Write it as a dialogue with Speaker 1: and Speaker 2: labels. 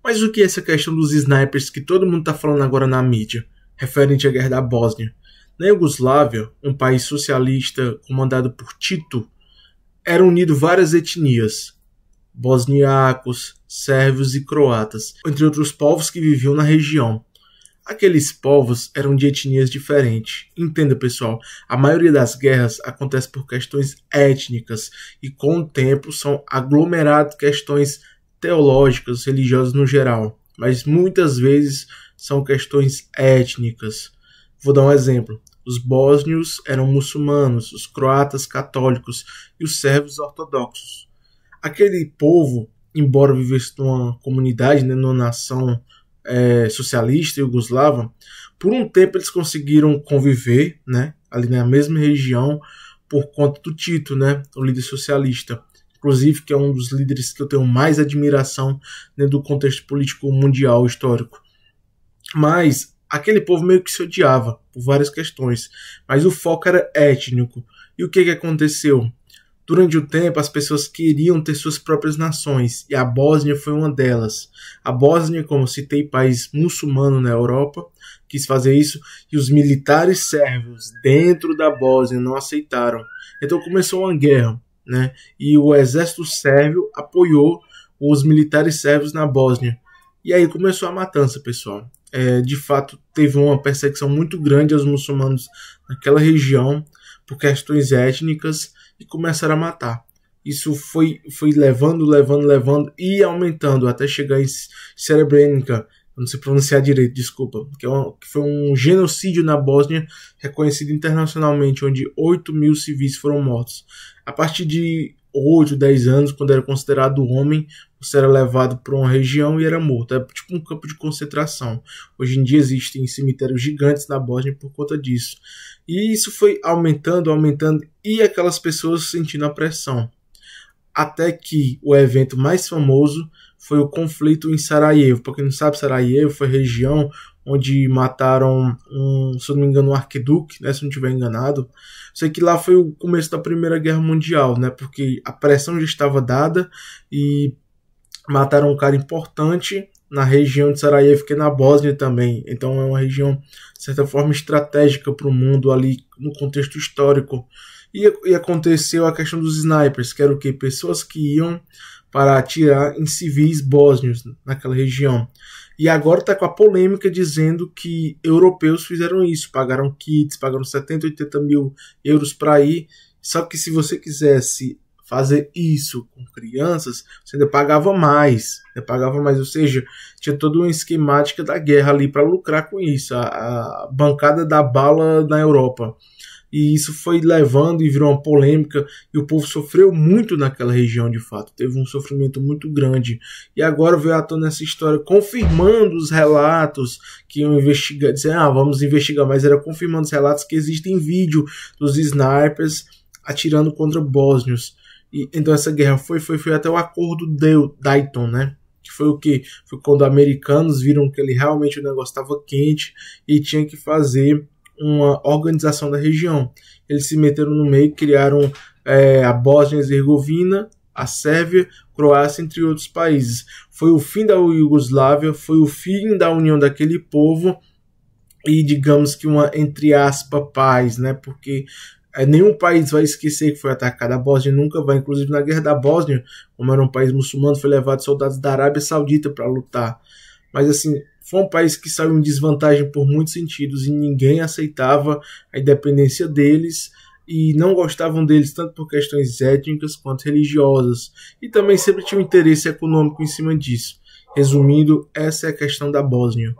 Speaker 1: Mas o que é essa questão dos snipers que todo mundo está falando agora na mídia, referente à guerra da Bósnia? Na Iugoslávia, um país socialista comandado por Tito, eram unidos várias etnias, bosniacos, sérvios e croatas, entre outros povos que viviam na região. Aqueles povos eram de etnias diferentes. Entenda, pessoal, a maioria das guerras acontece por questões étnicas e com o tempo são aglomeradas questões teológicas, religiosas no geral, mas muitas vezes são questões étnicas. Vou dar um exemplo. Os bósnios eram muçulmanos, os croatas católicos e os sérvios ortodoxos. Aquele povo, embora vivesse numa comunidade, numa nação socialista iugoslava, por um tempo eles conseguiram conviver, ali na mesma região por conta do Tito, o líder socialista. Inclusive, que é um dos líderes que eu tenho mais admiração dentro do contexto político mundial histórico. Mas aquele povo meio que se odiava por várias questões, mas o foco era étnico. E o que aconteceu? Durante o tempo, as pessoas queriam ter suas próprias nações, e a Bósnia foi uma delas. A Bósnia, como citei, país muçulmano na Europa, quis fazer isso, e os militares sérvios dentro da Bósnia não aceitaram. Então começou uma guerra, e o exército sérvio apoiou os militares sérvios na Bósnia. E aí começou a matança, pessoal. De fato, teve uma perseguição muito grande aos muçulmanos naquela região, por questões étnicas, e começaram a matar. Isso foi levando e aumentando até chegar em Srebrenica, não sei pronunciar direito, desculpa, que foi um genocídio na Bósnia reconhecido internacionalmente, onde 8.000 civis foram mortos. A partir de 8, 10 anos, quando era considerado homem, você era levado para uma região e era morto. Era tipo um campo de concentração. Hoje em dia existem cemitérios gigantes na Bósnia por conta disso. E isso foi aumentando, e aquelas pessoas sentindo a pressão. Até que o evento mais famoso foi o conflito em Sarajevo. Para quem não sabe, Sarajevo foi a região onde mataram, se eu não me engano, um arquiduque, se não estiver enganado. Sei que lá foi o começo da Primeira Guerra Mundial, porque a pressão já estava dada e mataram um cara importante na região de Sarajevo, que é na Bósnia também. Então é uma região, de certa forma, estratégica para o mundo ali no contexto histórico. E aconteceu a questão dos snipers, que era o quê? Pessoas que iam para atirar em civis bósnios naquela região. E agora está com a polêmica dizendo que europeus fizeram isso, pagaram kits, pagaram 70, 80 mil euros para ir. Só que se você quisesse fazer isso com crianças, você ainda pagava mais, ou seja, tinha toda uma esquemática da guerra ali para lucrar com isso, a bancada da bala na Europa. E isso foi levando e virou uma polêmica, e o povo sofreu muito naquela região, de fato, teve um sofrimento muito grande. E agora veio à tona essa história, confirmando os relatos que iam investigar, dizendo, vamos investigar, mas era confirmando os relatos que existem vídeo dos snipers atirando contra bósnios. E então essa guerra foi até o acordo Dayton, que foi o que? Foi quando os americanos viram que realmente o negócio estava quente e tinha que fazer uma organização da região. Eles se meteram no meio, criaram a Bósnia e Herzegovina, a Sérvia, Croácia, entre outros países. Foi o fim da Iugoslávia, foi o fim da união daquele povo e, digamos que uma, entre aspas, paz, porque nenhum país vai esquecer que foi atacado. A Bósnia nunca vai. Inclusive, na Guerra da Bósnia, como era um país muçulmano, foi levado soldados da Arábia Saudita para lutar. Mas, assim, foi um país que saiu em desvantagem por muitos sentidos e ninguém aceitava a independência deles e não gostavam deles tanto por questões étnicas quanto religiosas. E também sempre tinha um interesse econômico em cima disso. Resumindo, essa é a questão da Bósnia.